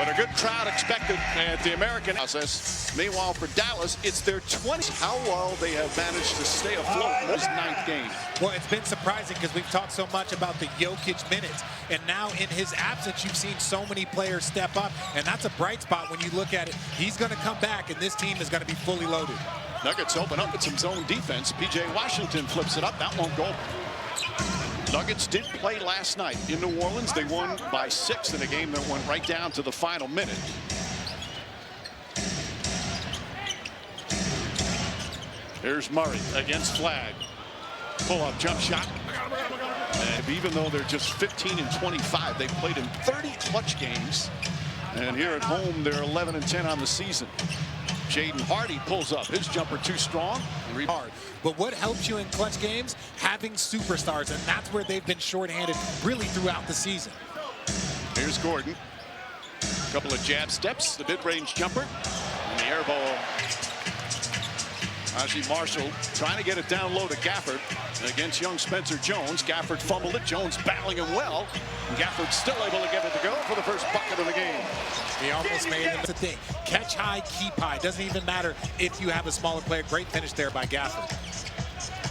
But a good crowd expected at the American process. Meanwhile, for Dallas, it's their 20th. How well they have managed to stay afloat in this 9th game. Well, it's been surprising because we've talked so much about the Jokic minutes. And now in his absence, you've seen so many players step up. And that's a bright spot when you look at it. He's going to come back, and this team is going to be fully loaded. Nuggets open up with some zone defense. P.J. Washington flips it up. That won't go. Nuggets did play last night in New Orleans. They won by 6 in a game that went right down to the final minute. Here's Murray against Flagg. Pull-up jump shot. And even though they're just 15 and 25, they've played in 30 clutch games. And here at home, they're 11 and 10 on the season. Jaden Hardy pulls up. His jumper too strong. Hard. But what helps you in clutch games? Having superstars, and that's where they've been shorthanded really throughout the season. Here's Gordon. A couple of jab steps, the mid-range jumper, and the air ball. Najee Marshall trying to get it down low to Gafford against young Spencer Jones. Gafford fumbled it. Jones battling him well. And Gafford still able to get it to go for the first bucket of the game. He almost made it. That's the thing. Catch high, keep high. Doesn't even matter if you have a smaller player. Great finish there by Gafford.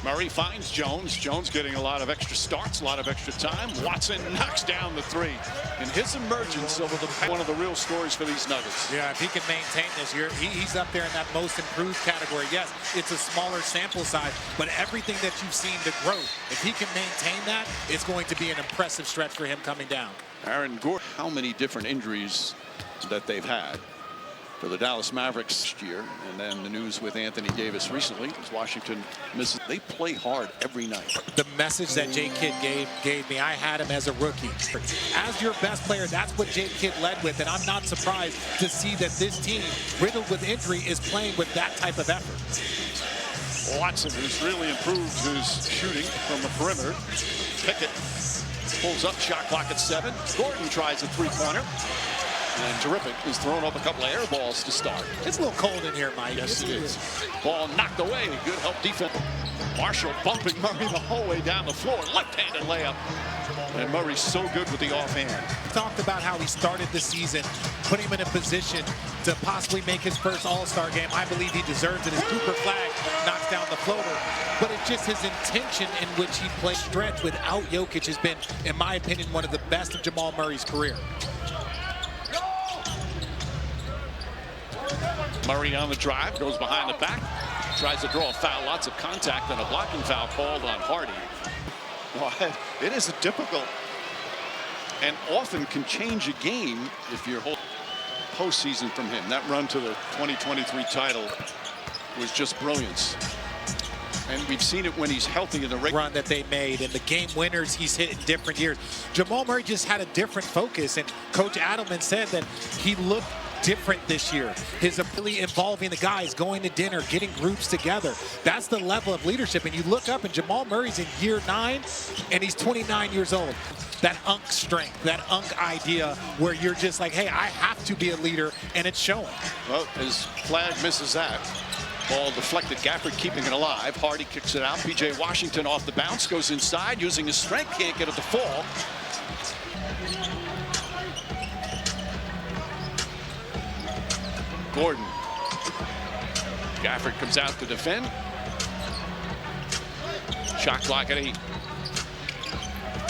Murray finds Jones. Jones getting a lot of extra starts, a lot of extra time. Watson knocks down the 3. And his emergence over the one of the real stories for these Nuggets. Yeah, if he can maintain this year, he's up there in that most improved category. Yes, it's a smaller sample size, but everything that you've seen, the growth, if he can maintain that, it's going to be an impressive stretch for him coming down. Aaron Gordon, how many different injuries that they've had for the Dallas Mavericks this year, and then the news with Anthony Davis recently as Washington misses. They play hard every night. The message that Jay Kidd gave me, I had him as a rookie. As your best player, that's what Jay Kidd led with, and I'm not surprised to see that this team, riddled with injury, is playing with that type of effort. Watson, who's really improved his shooting from the perimeter. Pickett pulls up, shot clock at 7. Gordon tries a 3-pointer. And terrific. He's thrown up a couple of air balls to start. It's a little cold in here, Mike. Yes, it is. Ball knocked away. Good help defense. Marshall bumping Murray the whole way down the floor. Left-handed layup. And Murray's so good with the offhand. Talked about how he started the season, put him in a position to possibly make his first All-Star game. I believe he deserves it as Cooper Flagg knocks down the floater. But it's just his intention in which he plays stretch without Jokic has been, in my opinion, one of the best of Jamal Murray's career. Murray on the drive, goes behind the back, tries to draw a foul, lots of contact, and a blocking foul called on Hardy. Well, it is a difficult and often can change a game if you're holding postseason from him. That run to the 2023 title was just brilliance. And we've seen it when he's healthy in the run that they made and the game winners he's hit in different years. Jamal Murray just had a different focus, and Coach Adelman said that he looked different this year. His ability involving the guys, going to dinner, getting groups together. That's the level of leadership. And you look up and Jamal Murray's in year 9 and he's 29 years old. That unk strength, that unk idea where you're just like, hey, I have to be a leader, and it's showing. Well, as Flagg misses that. Ball deflected, Gafford keeping it alive. Hardy kicks it out. P.J. Washington off the bounce, goes inside, using his strength, can't get it to fall. Gordon. Gafford comes out to defend. Shot clock at 8.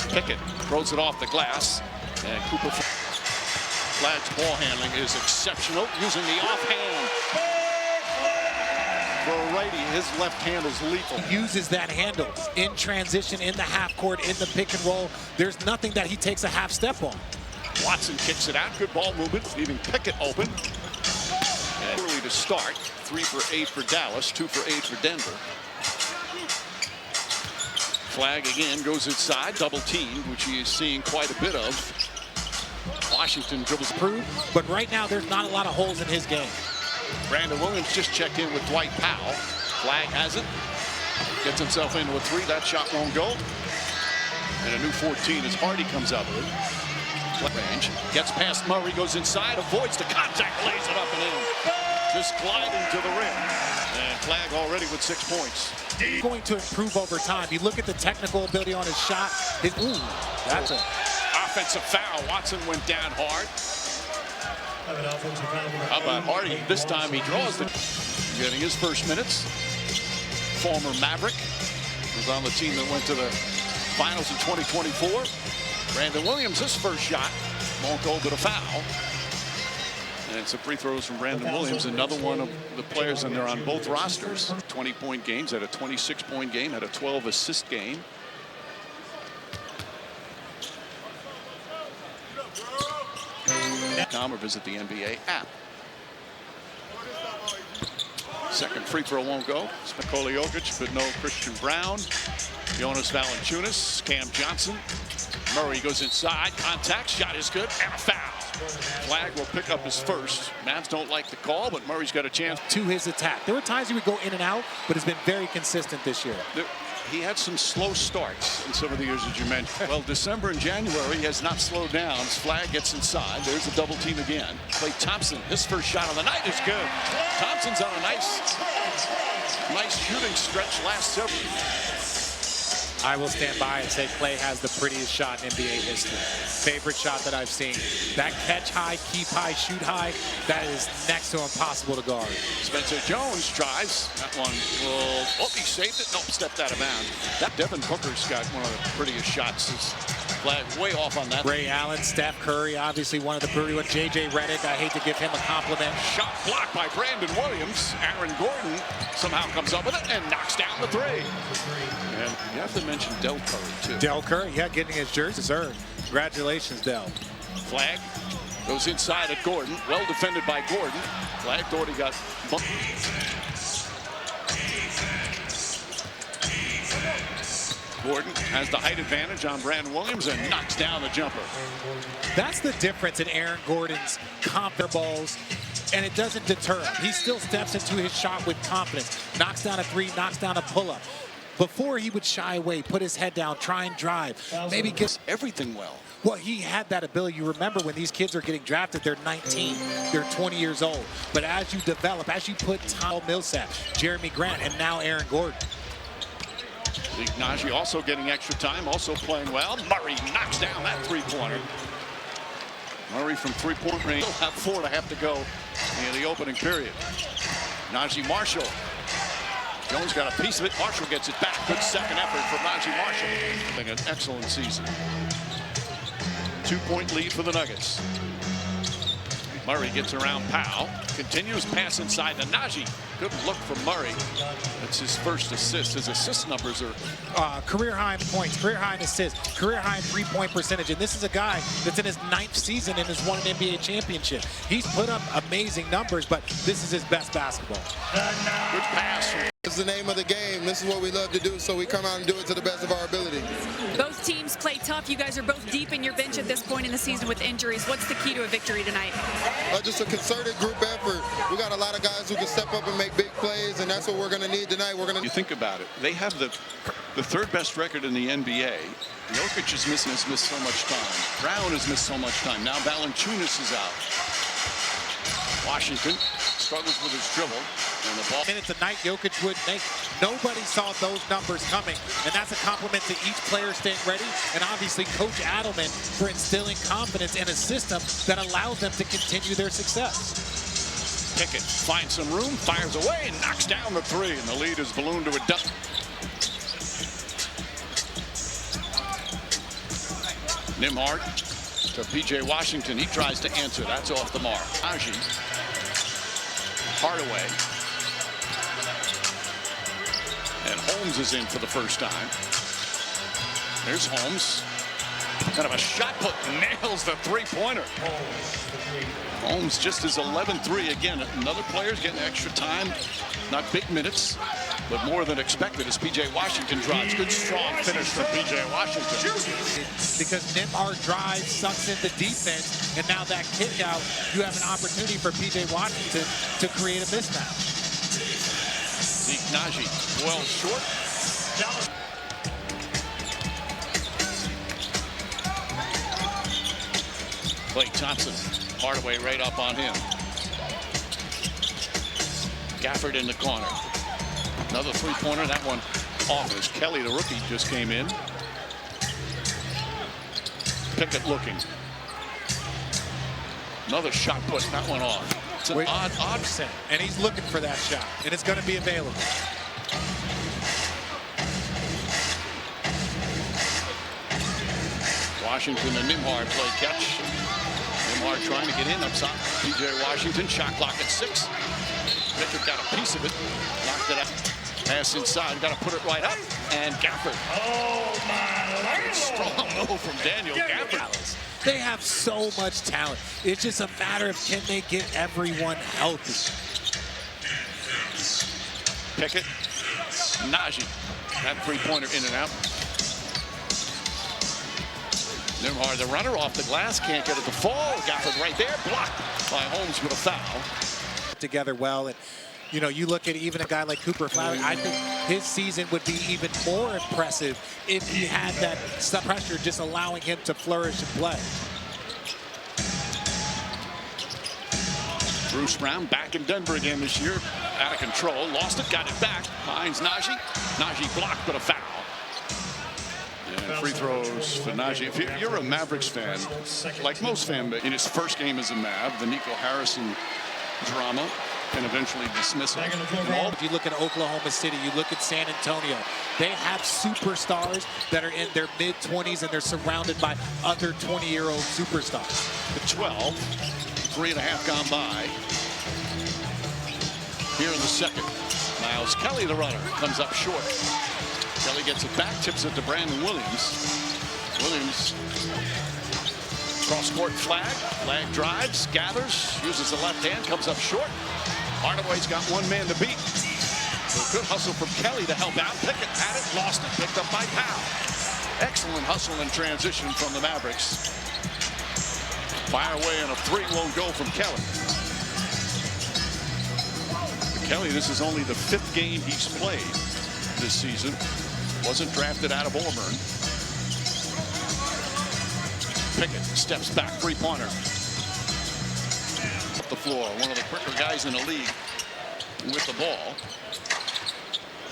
Pickett throws it off the glass. And Cooper Flagg's ball handling is exceptional, using the offhand. For a righty, his left hand is lethal. He uses that handle in transition, in the half court, in the pick and roll. There's nothing that he takes a half step on. Watson kicks it out. Good ball movement, leaving Pickett open. And early to start. 3 for 8 for Dallas, 2 for 8 for Denver. Flagg again goes inside, double team, which he is seeing quite a bit of. Washington dribbles through, but right now there's not a lot of holes in his game. Brandon Williams just checked in with Dwight Powell. Flagg has it. Gets himself into a 3. That shot won't go. And a new 14 as Hardy comes out with it. Range. Gets past Murray, goes inside, avoids the contact, lays it up and in. Just gliding to the rim. And Flagg already with 6 points. He's going to improve over time. You look at the technical ability on his shot. That's a offensive foul. Watson went down hard. How about Hardy? This time he draws the... Getting his first minutes. Former Maverick. Was on the team that went to the finals in 2024. Brandon Williams, his first shot. Won't go, but a foul. And some free throws from Brandon Williams, another one of the players, and they're on both rosters. 20-point games, had a 26-point game, had a 12-assist game. Or visit the NBA app. Second free throw won't go. It's Nikola Jokic, but no Christian Brown. Jonas Valanciunas, Cam Johnson. Murray goes inside. Contact. Shot is good. And a foul. Flag will pick up his first. Mavs don't like the call, but Murray's got a chance. To his attack. There were times he would go in and out, but has been very consistent this year. He had some slow starts in some of the years that you mentioned. Well, December and January, he has not slowed down. His flag gets inside. There's a double team again. Klay Thompson, his first shot of the night is good. Thompson's on a nice shooting stretch last several. I will stand by and say Klay has the prettiest shot in NBA history. Favorite shot that I've seen. That catch high, keep high, shoot high, that is next to impossible to guard. Spencer Jones tries. That one will, he saved it. Nope, stepped out of bounds. That Devin Booker's got one of the prettiest shots. His flag way off on that. Ray Allen, Steph Curry, obviously one of the pretty ones. JJ Redick, I hate to give him a compliment. Shot blocked by Brandon Williams. Aaron Gordon somehow comes up with it and knocks down the three. And you have to mention Del Curry, too. Del Curry, yeah, getting his jersey deserved. Congratulations, Del. Flag goes inside at Gordon. Well defended by Gordon. Flag thought he got bumped. Gordon has the height advantage on Brandon Williams and knocks down the jumper. That's the difference in Aaron Gordon's confident balls, and it doesn't deter him. He still steps into his shot with confidence. Knocks down a three, knocks down a pull-up. Before he would shy away, put his head down, try and drive. Maybe get everything well. Well, he had that ability. You remember when these kids are getting drafted, they're 19, they're 20 years old. But as you develop, as you put Tom Millsap, Jeremy Grant, and now Aaron Gordon. Najee also getting extra time, also playing well. Murray knocks down that three-pointer. Murray from three-point range. He'll have 4.5 to go in the opening period. Najee Marshall. Jones got a piece of it. Marshall gets it back. Good second effort from Najee Marshall. Having an excellent season. 2-point lead for the Nuggets. Murray gets around Powell. Continues pass inside to Najee. Good look from Murray. That's his first assist. His assist numbers are career high in points, career high in assists, career high in three-point percentage. And this is a guy that's in his 9th season and has won an NBA championship. He's put up amazing numbers, but this is his best basketball. Good pass. It's the name of the game. This is what we love to do, so we come out and do it to the best of our ability. Both teams play tough. You guys are both deep in your bench at this point in the season with injuries. What's the key to a victory tonight? Just a concerted group effort. We got a lot of guys who can step up and make big plays, and that's what we're going to need tonight. You think about it. They have the third best record in the NBA. Jokic has missed so much time. Brown has missed so much time. Now Valanciunas is out. Washington struggles with his dribble. And the ball. Minutes a night Jokic would make. Nobody saw those numbers coming. And that's a compliment to each player staying ready. And obviously Coach Adelman for instilling confidence in a system that allows them to continue their success. Pickett finds some room, fires away, and knocks down the three. And the lead is ballooned to a double. Nimhart to P.J. Washington. He tries to answer. That's off the mark. Najee. Hardaway. And Holmes is in for the first time. There's Holmes. Kind of a shot put, nails the three-pointer. Holmes just his 11th again. Another player's getting extra time. Not big minutes, but more than expected as P.J. Washington drives. Good strong finish from P.J. Washington. Because Nimhart drives, sucks in the defense, and now that kick out, you have an opportunity for P.J. Washington to create a mismatch. Najee, well short. Klay Thompson, Hardaway right up on him. Gafford in the corner. Another three-pointer, that one off as Kelly, the rookie, just came in. Pickett looking. Another shot put, that one off. It's an odd set. And he's looking for that shot, and it's going to be available. Washington and Nimhard play catch. Nimhard trying to get in up top. P.J. Washington, shot clock at 6. Pickett got a piece of it, knocked it out. Pass inside, got to put it right up. And Gafford. Oh, my Lord. Strong move from Daniel Gafford. They have so much talent. It's just a matter of can they get everyone healthy. Pickett, Najee. That three-pointer in and out. Nimhard, the runner off the glass, can't get it to fall. Gafford right there, blocked by Holmes with a foul. Together well, and you know, you look at even a guy like Cooper Flag, I think his season would be even more impressive if he had that pressure just allowing him to flourish and play. Bruce Brown back in Denver again this year. Out of control, lost it, got it back. Finds Najee. Najee blocked, but a foul. And free throws for Najee. If you're a Mavericks fan, like most fans, in his first game as a Mav, the Nico Harrison drama, and eventually dismissal. If you look at Oklahoma City, you look at San Antonio, they have superstars that are in their mid-20s and they're surrounded by other 20-year-old superstars. The 12, 3.5 gone by. Here in the second, Miles Kelly, the runner, comes up short. Kelly gets it back, tips it to Brandon Williams. Williams, cross-court flag drives, gathers, uses the left hand, comes up short. Hardaway's got one man to beat. So good hustle from Kelly to help out. Pickett had it, lost it, picked up by Powell. Excellent hustle and transition from the Mavericks. Fire away and a 3 won't go from Kelly. For Kelly, this is only the 5th game he's played this season. Wasn't drafted out of Auburn. Pickett steps back, three-pointer. Up the floor, one of the quicker guys in the league with the ball.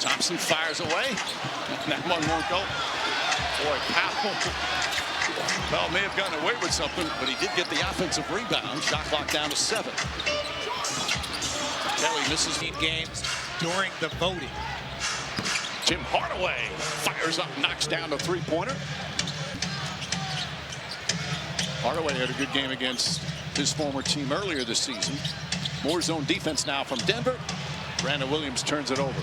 Thompson fires away. That one won't go. Boy, Powell may have gotten away with something, but he did get the offensive rebound. Shot clock down to 7. Kelly misses games during the voting. Tim Hardaway fires up, knocks down the three-pointer. Hardaway had a good game against his former team earlier this season. More zone defense now from Denver. Brandon Williams turns it over.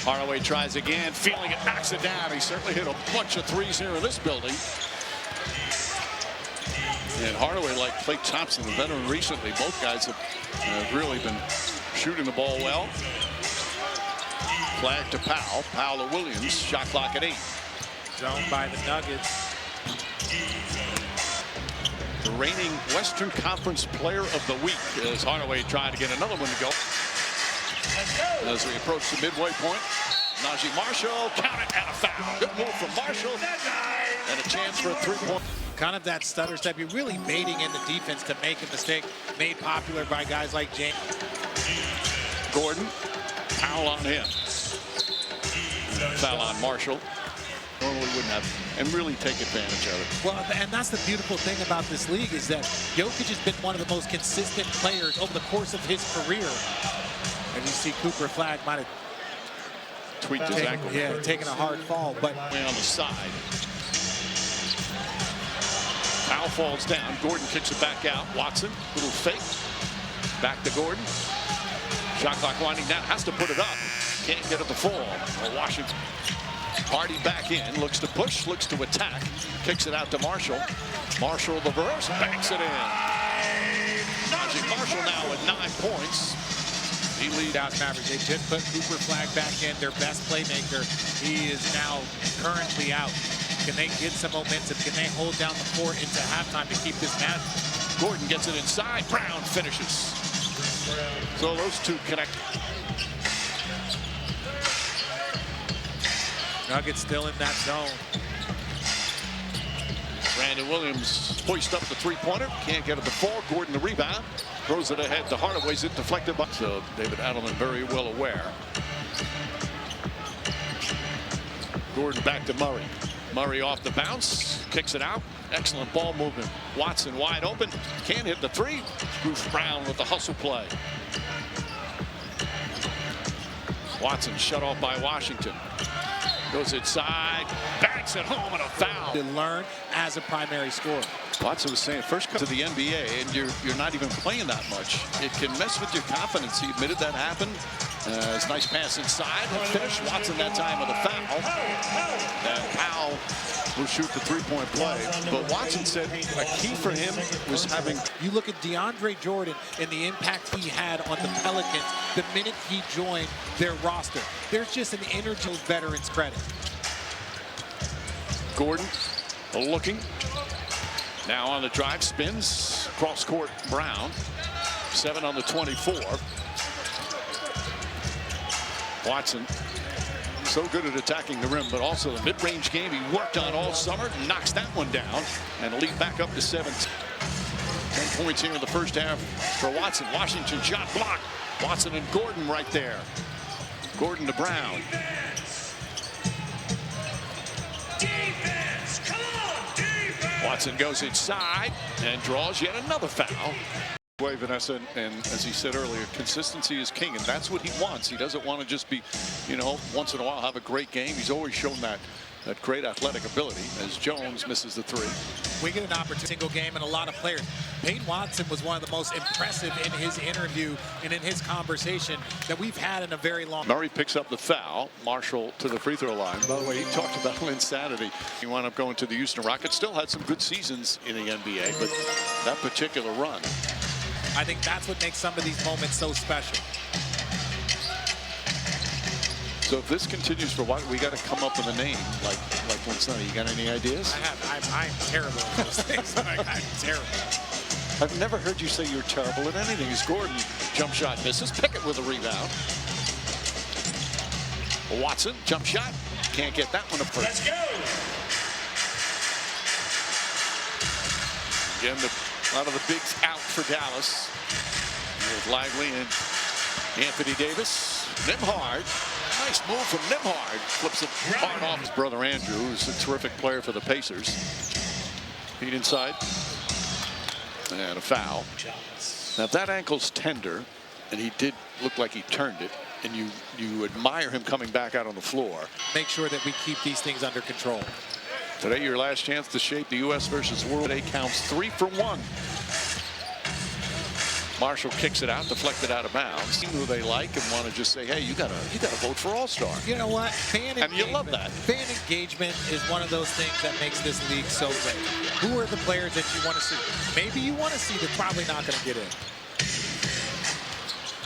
Hardaway tries again, feeling it, knocks it down. He certainly hit a bunch of threes here in this building. And Hardaway, like Klay Thompson, the veteran recently, both guys have really been shooting the ball well. Flag to Powell. Powell to Williams. Shot clock at 8. Zone by the Nuggets. The reigning Western Conference Player of the Week as Hardaway trying to get another one to go. As we approach the midway point, Najee Marshall, count it, and a foul. Good move from Marshall, and a chance for a three-point. Kind of that stutter step. You're really baiting in the defense to make a mistake, made popular by guys like James. Gordon, foul on him. Foul on Marshall. Normally wouldn't have, and really take advantage of it. Well, and that's the beautiful thing about this league is that Jokic has been one of the most consistent players over the course of his career. And you see Cooper Flag might have tweaked his ankle. Yeah, taking a hard fall, but on the side. Powell falls down. Gordon kicks it back out. Watson, little fake. Back to Gordon. Shot clock winding down. Has to put it up. Can't get it to fall. Well, Washington. Hardy back in, looks to push, looks to attack, kicks it out to Marshall. Marshall the reverse, banks it in. Najee Marshall now with 9 points. He leads out Mavericks. They just put Cooper Flag back in, their best playmaker. He is now currently out. Can they get some momentum? Can they hold down the fort into halftime to keep this match? Gordon gets it inside. Brown finishes. So those two connect. Nuggets still in that zone. Brandon Williams hoist up the three-pointer. Can't get it to fall. Gordon the rebound. Throws it ahead to Hardaway's it deflected by. So David Adelman very well aware. Gordon back to Murray. Murray off the bounce, kicks it out. Excellent ball movement. Watson wide open, can't hit the three. Bruce Brown with the hustle play. Watson shut off by Washington. Goes inside, backs it home, and a foul. To learn as a primary scorer. Watson was saying, first come to the NBA, and you're not even playing that much. It can mess with your confidence. He admitted that happened. His nice pass inside. Finish. Watson that time with a foul. And Powell will shoot the three-point play. But Watson said a key for him was having... You look at DeAndre Jordan and the impact he had on the Pelicans the minute he joined their roster. There's just an energy of veterans credit. Gordon looking. Now on the drive, spins. Cross court, Brown. 7 on the 24. Watson, so good at attacking the rim, but also the mid-range game he worked on all summer, knocks that one down, and lead back up to 7. 10 points here in the first half for Watson. Washington shot blocked. Watson and Gordon right there. Gordon to Brown. Defense, come on, defense. Watson goes inside and draws yet another foul. Vanessa, and as he said earlier, consistency is king, and that's what he wants. He doesn't want to just be, once in a while have a great game. He's always shown that great athletic ability as Jones misses the three. We get an opportunity, single game, and a lot of players. Peyton Watson was one of the most impressive in his interview and in his conversation that we've had in a very long. Murray picks up the foul. Marshall to the free throw line. By the way, he talked about insanity. He wound up going to the Houston Rockets. Still had some good seasons in the NBA, but that particular run. I think that's what makes some of these moments so special. So if this continues for a while, we got to come up with a name like when Sonny. You got any ideas? I'm terrible at those things. I'm terrible. I've never heard you say you're terrible at anything. As Gordon jump shot misses. Pickett with a rebound. Watson jump shot, can't get that one up first. Let's go. Again, a lot of the bigs out for Dallas. With Lively and Anthony Davis. Nembhard. Nice move from Nembhard. Flips it hard off his brother Andrew, who's a terrific player for the Pacers. Feet inside. And a foul. Now, if that ankle's tender, and he did look like he turned it, and you admire him coming back out on the floor. Make sure that we keep these things under control. Today, your last chance to shape the U.S. versus World. Today counts 3 for 1. Marshall kicks it out, deflected out of bounds. Who they like and want to just say, hey, you gotta vote for All-Star. You know what? And you love that. Fan engagement is one of those things that makes this league so great. Who are the players that you want to see? Maybe you want to see, they're probably not going to get in.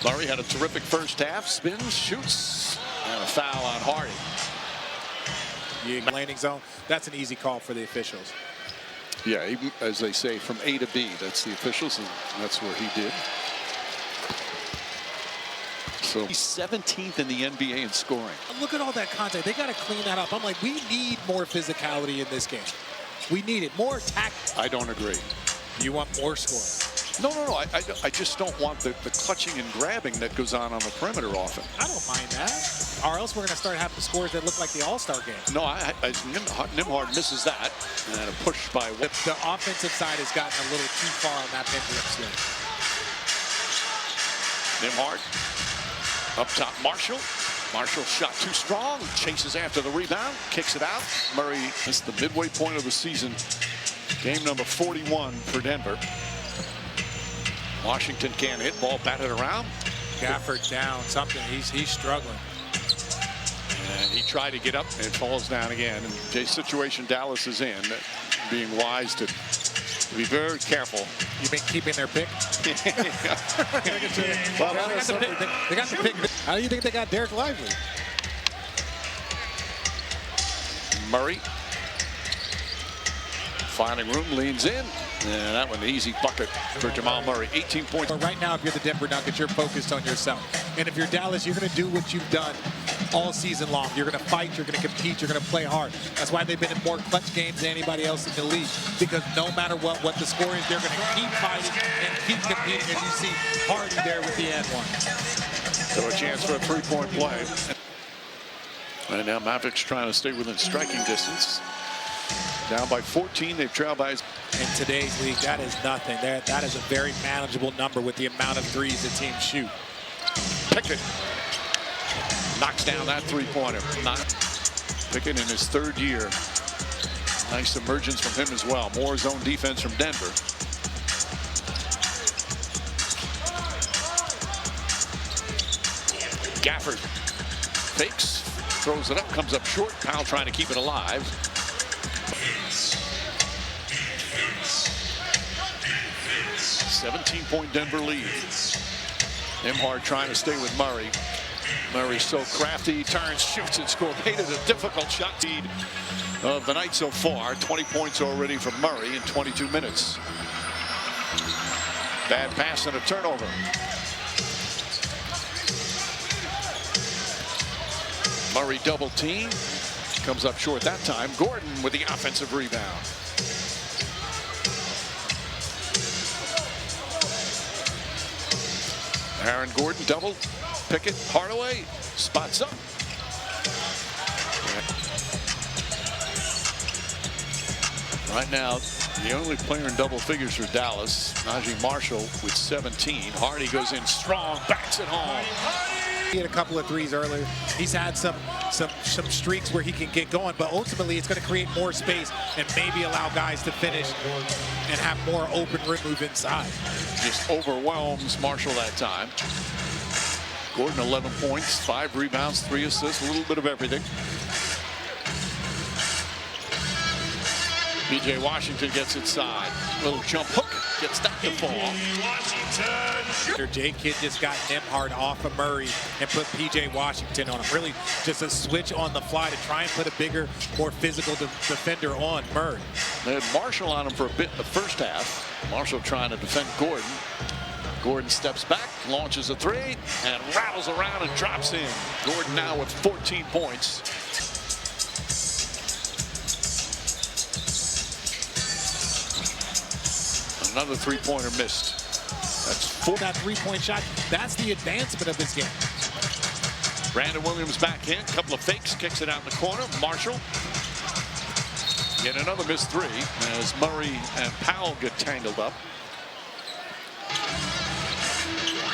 Murray had a terrific first half. Spins, shoots, and a foul on Hardy. Landing zone, that's an easy call for the officials. Yeah, even, as they say, from A to B, that's the officials, and that's where he did. So he's 17th in the NBA in scoring. Look at all that contact. They got to clean that up. I'm like, we need more physicality in this game. We need it. More attack. I don't agree. You want more scoring. No. I just don't want the clutching and grabbing that goes on the perimeter often. I don't mind that. Or else we're going to start having scores that look like the All-Star game. No, Nembhard misses that. And a push by Whip. The offensive side has gotten a little too far on that pendulum swing. Nembhard. Up top, Marshall. Marshall shot too strong. Chases after the rebound. Kicks it out. Murray missed the midway point of the season. Game number 41 for Denver. Washington can't hit. Ball batted around. Gafford down. Something. He's struggling. And he tried to get up and it falls down again. And the situation Dallas is in, being wise to be very careful. You've been keeping their pick? Well, they got the pick. How do you think they got Derek Lively? Murray. Finding room, leans in. And that one, an easy bucket for Jamal Murray. 18 points. But right now, if you're the Denver Nuggets, you're focused on yourself. And if you're Dallas, you're going to do what you've done all season long. You're going to fight, you're going to compete, you're going to play hard. That's why they've been in more clutch games than anybody else in the league. Because no matter what the score is, they're going to keep fighting and keep competing. As you see Hardy there with the end one. So a chance for a three-point play. And now Mavericks trying to stay within striking distance. Down by 14. They've trailed by. In today's league, that is nothing. That is a very manageable number with the amount of threes the team shoot. Pickett knocks down that three-pointer. Pickett in his third year. Nice emergence from him as well. More zone defense from Denver. Gafford fakes, throws it up, comes up short. Powell trying to keep it alive. 17-point Denver lead. Nembhard trying to stay with Murray. Murray's so crafty, he turns, shoots, and scores. Made it a difficult shot lead of the night so far. 20 points already from Murray in 22 minutes. Bad pass and a turnover. Murray double team. Comes up short that time. Gordon with the offensive rebound. Aaron Gordon double. Pickett, Hardaway spots up. Right now, the only player in double figures for Dallas, Najee Marshall with 17. Hardy goes in strong, backs it home. He had a couple of threes earlier. He's had some streaks where he can get going, but ultimately it's going to create more space and maybe allow guys to finish and have more open rim move inside. Just overwhelms Marshall that time. Gordon 11 points, 5 rebounds, 3 assists, a little bit of everything. PJ Washington gets inside. Little jump hook, gets that to fall. Jay Kidd just got Nembhard off of Murray and put PJ Washington on him. Really just a switch on the fly to try and put a bigger, more physical defender on Murray. They had Marshall on him for a bit in the first half. Marshall trying to defend Gordon. Gordon steps back, launches a three, and rattles around and drops in. Gordon now with 14 points. Another three-pointer missed. That's 4. That three-point shot, that's the advancement of this game. Brandon Williams back in, couple of fakes, kicks it out in the corner. Marshall. Yet another missed three as Murray and Powell get tangled up.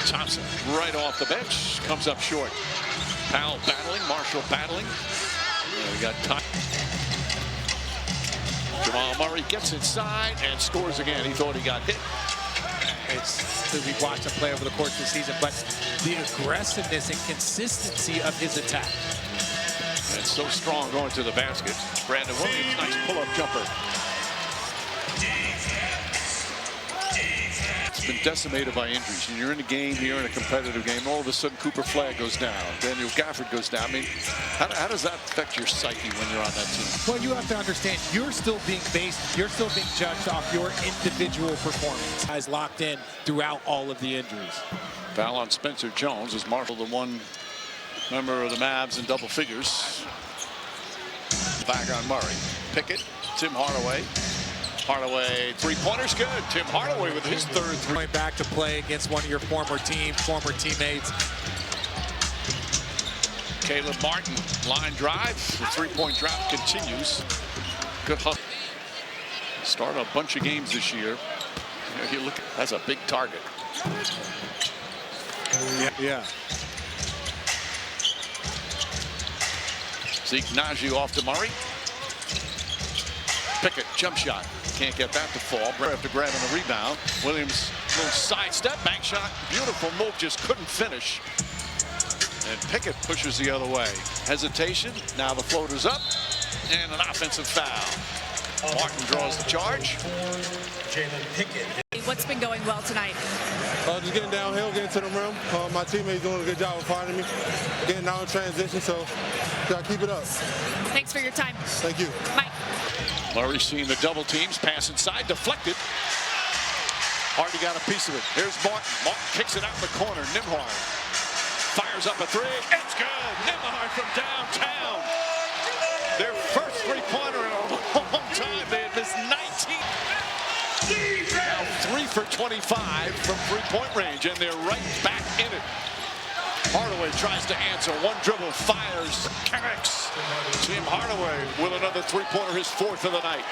Thompson right off the bench, comes up short. Powell battling, Marshall battling. We got time. Jamal Murray gets inside and scores again. He thought he got hit. It's because we've watched him play over the course of the season, but the aggressiveness and consistency of his attack. And so strong going to the basket. Brandon Williams, nice pull-up jumper. It's been decimated by injuries. And you're in a game, you're in a competitive game, all of a sudden Cooper Flagg goes down. Daniel Gafford goes down. I mean, how does that affect your psyche when you're on that team? Well, you have to understand, you're still being judged off your individual performance. Guys locked in throughout all of the injuries. Foul on Spencer Jones as Marshall, the one member of the Mavs in double figures. Back on Murray. Pickett, Tim Hardaway. Hardaway, three-pointers good. Tim Hardaway with his third three. Going back to play against one of your former teammates. Caleb Martin, line drive. The three-point drop continues. Good hustle. Started a bunch of games this year. You look, that's a big target. Yeah. Zeke Najee off to Murray. Pickett, jump shot. Can't get that to fall. After grabbing the rebound. Williams, little sidestep, bank shot. Beautiful move, just couldn't finish. And Pickett pushes the other way. Hesitation, now the floater's up. And an offensive foul. Martin draws the charge. What's been going well tonight? Just getting downhill, getting to the rim. My teammates doing a good job of finding me. Getting out in transition, so gotta keep it up. Thanks for your time. Thank you. Mike. Murray seeing the double teams, pass inside, deflected. Hardy got a piece of it. Here's Martin. Martin kicks it out in the corner. Nembhard fires up a three. It's good. Nembhard from downtown. Their first three-pointer in a long time. They had missed 19. Now 3 for 25 from three-point range, and they're right back in it. Hardaway tries to answer. One dribble, fires, connects. Tim Hardaway with another three-pointer, his fourth of the night.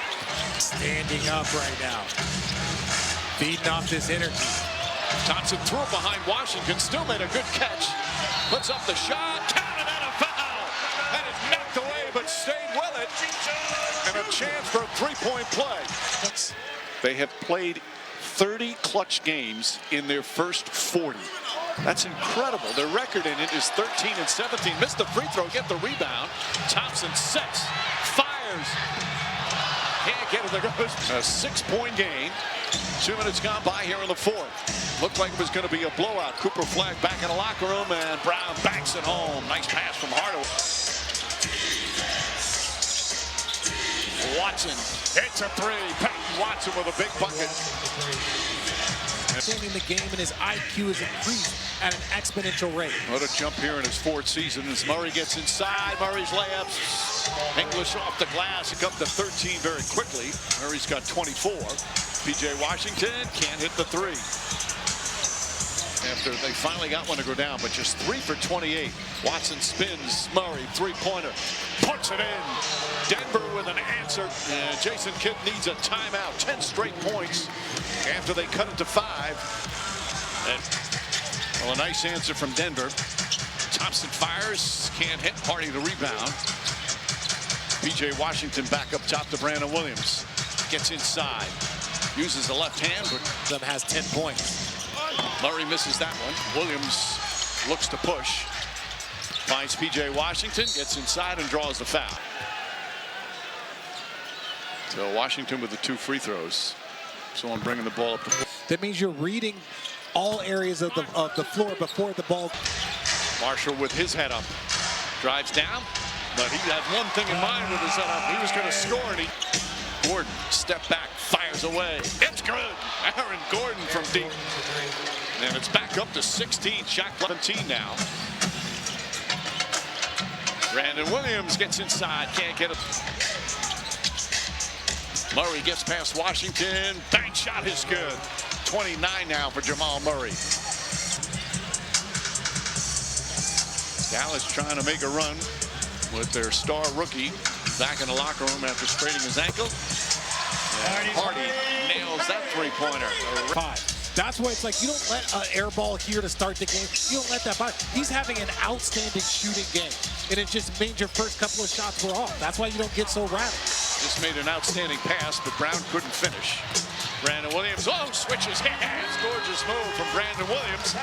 Standing up right now. Feeding off this energy. Thompson threw it behind Washington, still made a good catch. Puts up the shot, counted and a foul. And it's knocked away, but stayed with it. And a chance for a three-point play. They have played 30 clutch games in their first 40. That's incredible. Their record in it is 13 and 17. Missed the free throw, get the rebound. Thompson sets, fires. Can't get it. There goes a 6-point game. 2 minutes gone by here in the fourth. Looked like it was going to be a blowout. Cooper Flag back in the locker room, and Brown banks it home. Nice pass from Hardaway. Watson hits a three. Patton Watson with a big bucket. Understanding the game, and his IQ has increased at an exponential rate. What a jump here in his fourth season as Murray gets inside. Murray's layups. English off the glass. It got to 13 very quickly. Murray's got 24. P.J. Washington can't hit the three. After they finally got one to go down, but just 3 for 28. Watson spins. Murray, three-pointer. Puts it in. Denver with an answer. And Jason Kidd needs a timeout. 10 straight points after they cut it to 5. And, well, a nice answer from Denver. Thompson fires. Can't hit. Hardy the rebound. P.J. Washington back up top to Brandon Williams. Gets inside. Uses the left hand, but Has 10 points. Murray misses that one. Williams looks to push. Finds P.J. Washington, gets inside and draws the foul. So Washington with the 2 free throws. Someone bringing the ball up. That means you're reading all areas of the floor before the ball. Marshall with his head up. Drives down, but he had one thing in mind with his head up. He was going to score, and Gordon, step back, fires away. It's good. Aaron Gordon from deep. And it's back up to 16. Shot 17 now. Brandon Williams gets inside. Can't get it. Murray gets past Washington. Bank shot is good. 29 now for Jamal Murray. Dallas trying to make a run with their star rookie back in the locker room after spraining his ankle. And Hardy nails that three-pointer. 5. That's why it's like you don't let an air ball here to start the game. You don't let that by. He's having an outstanding shooting game, and it just means your first couple of shots were off. That's why you don't get so rattled. Just made an outstanding pass, but Brown couldn't finish. Brandon Williams, switches hands. Gorgeous move from Brandon Williams.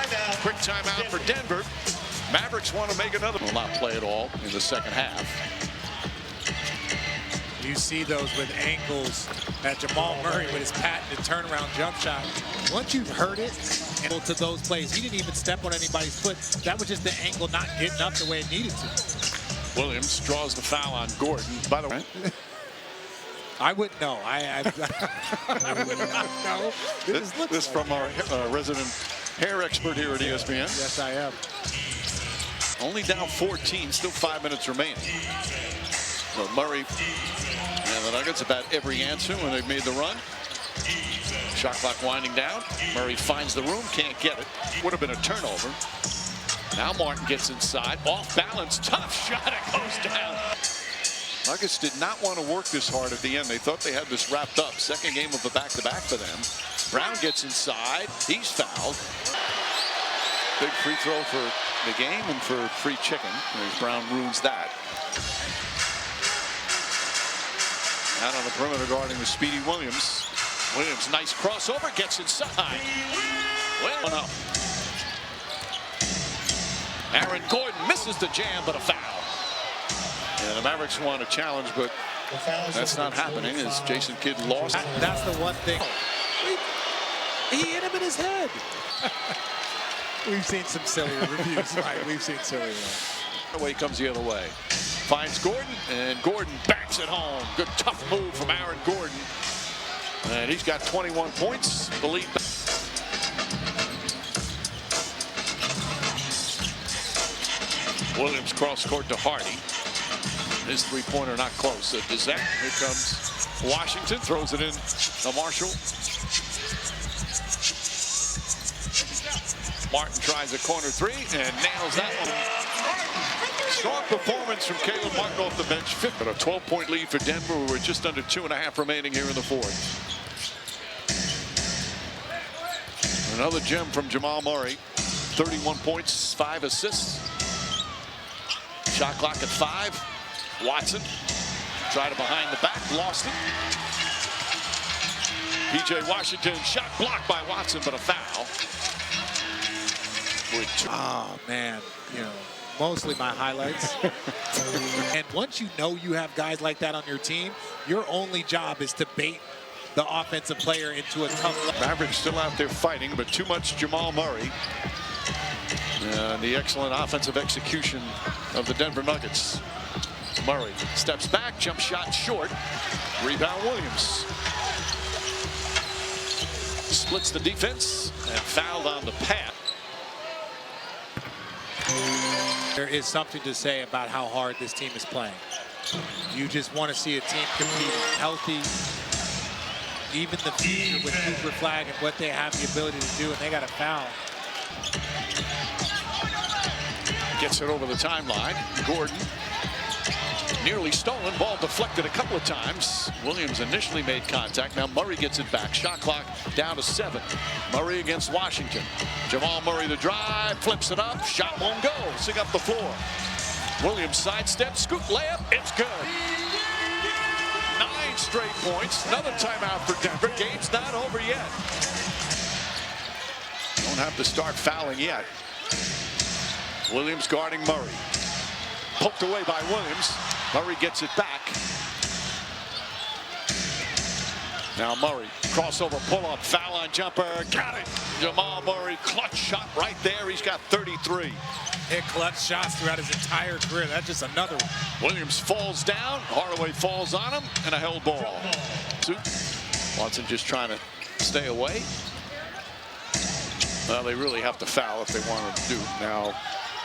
Quick timeout for Denver. Mavericks want to make another. Will not play at all in the second half. You see those with angles that Jamal Murray with his patented turnaround jump shot. Once you've heard it and to those plays, he didn't even step on anybody's foot. That was just the angle not getting up the way it needed to. Williams draws the foul on Gordon. By the way, I wouldn't know. I would not know. This from our resident hair expert here at ESPN. Yes, I am. Only down 14, still 5 minutes remaining. So Murray and the Nuggets about every answer when they've made the run. Shot clock winding down. Murray finds the room, can't get it. Would have been a turnover. Now Martin gets inside, off balance, tough shot, it goes down. Nuggets did not want to work this hard at the end. They thought they had this wrapped up. Second game of a back-to-back for them. Brown gets inside, he's fouled. Big free throw for the game and for free chicken. There's Brown ruins that. Out on the perimeter guarding the speedy Williams. Williams, nice crossover, gets inside. Well, no. Aaron Gordon misses the jam, but a foul. And the Mavericks want a challenge, but that's not happening as Jason Kidd lost. That's the one thing. He hit him in his head. We've seen some sillier reviews, right? We've seen sillier ones. Away comes the other way. Finds Gordon, and Gordon backs it home. Good tough move from Aaron Gordon. And he's got 21 points. Believe that. Williams cross court to Hardy. His three-pointer not close. So does that? Here comes Washington. Throws it in to Marshall. Martin tries a corner three and nails that one. Strong performance from Caleb Martin off the bench. But a 12-point lead for Denver. We're just under 2.5 remaining here in the fourth. Another gem from Jamal Murray. 31 points, 5 assists. Shot clock at 5. Watson tried it behind the back, lost it. PJ Washington shot blocked by Watson, but a foul. Oh man, you know, mostly my highlights. And once you know you have guys like that on your team, your only job is to bait the offensive player into a tough. Mavericks still out there fighting, but too much Jamal Murray. And the excellent offensive execution of the Denver Nuggets. Murray steps back, jump shot short. Rebound Williams. Splits the defense and fouled on the pat. There is something to say about how hard this team is playing. You just want to see a team compete healthy. Even the future with Cooper Flag and what they have the ability to do, and they got a foul. Gets it over the timeline. Gordon nearly stolen. Ball deflected a couple of times. Williams initially made contact. Now Murray gets it back. Shot clock down to 7. Murray against Washington. Jamal Murray the drive. Flips it up. Shot won't go. Sing up the floor. Williams sidestep. Scoop layup. It's good. 9 straight points. Another timeout for Denver. Game's not over yet. Don't have to start fouling yet. Williams guarding Murray. Poked away by Williams. Murray gets it back. Now Murray, crossover pull-up, foul on jumper. Got it. Jamal Murray, clutch shot right there. He's got 33. Hit clutch shots throughout his entire career. That's just another one. Williams falls down. Hardaway falls on him, and a held ball. Watson just trying to stay away. Well, they really have to foul if they want to do. Now,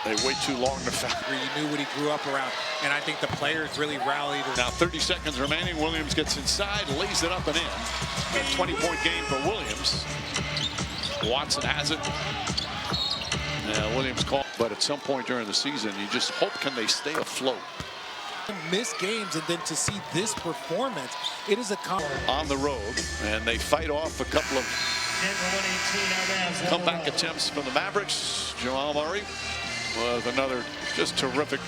they wait too long to foul. He knew what he grew up around, and I think the players really rallied. Now 30 seconds remaining. Williams gets inside, lays it up and in. A 20-point game for Williams. Watson has it. Yeah, Williams called, but at some point during the season, you just hope can they stay afloat. Miss games, and then to see this performance, it is a on the road, and they fight off a couple of comeback attempts from the Mavericks. Jamal Murray with another just terrific